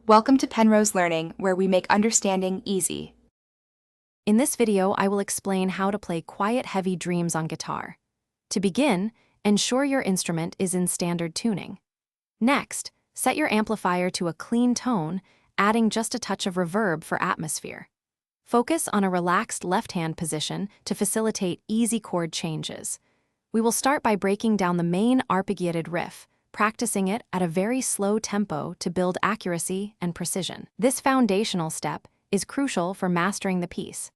Welcome to Penrose Learning, where we make understanding easy. In this video, I will explain how to play Quiet Heavy Dreams on guitar. To begin, ensure your instrument is in standard tuning. Next, set your amplifier to a clean tone, adding just a touch of reverb for atmosphere. Focus on a relaxed left-hand position to facilitate easy chord changes. We will start by breaking down the main arpeggiated riff, practicing it at a very slow tempo to build accuracy and precision. This foundational step is crucial for mastering the piece.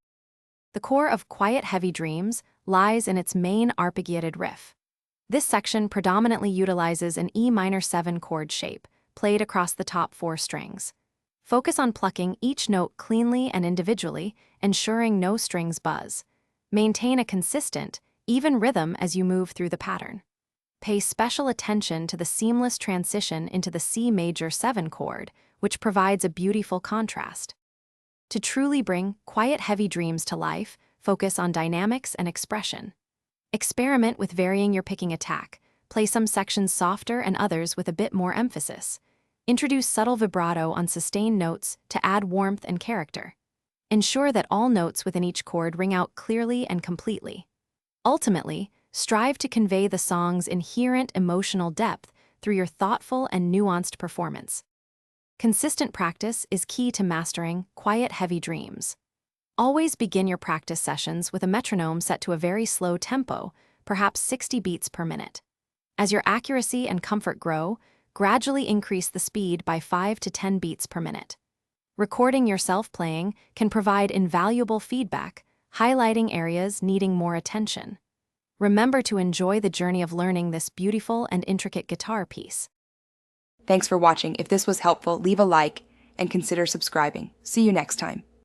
The core of Quiet Heavy Dreams lies in its main arpeggiated riff. This section predominantly utilizes an E minor 7 chord shape, played across the top 4 strings. Focus on plucking each note cleanly and individually, ensuring no strings buzz. Maintain a consistent, even rhythm as you move through the pattern. Pay special attention to the seamless transition into the C major 7 chord, which provides a beautiful contrast. To truly bring Quiet Heavy Dreams to life, focus on dynamics and expression. Experiment with varying your picking attack. Play some sections softer and others with a bit more emphasis. Introduce subtle vibrato on sustained notes to add warmth and character. Ensure that all notes within each chord ring out clearly and completely. Ultimately, strive to convey the song's inherent emotional depth through your thoughtful and nuanced performance. Consistent practice is key to mastering Quiet Heavy Dreams. Always begin your practice sessions with a metronome set to a very slow tempo, perhaps 60 beats per minute. As your accuracy and comfort grow, gradually increase the speed by 5 to 10 beats per minute. Recording yourself playing can provide invaluable feedback, highlighting areas needing more attention. Remember to enjoy the journey of learning this beautiful and intricate guitar piece. Thanks for watching. If this was helpful, leave a like and consider subscribing. See you next time.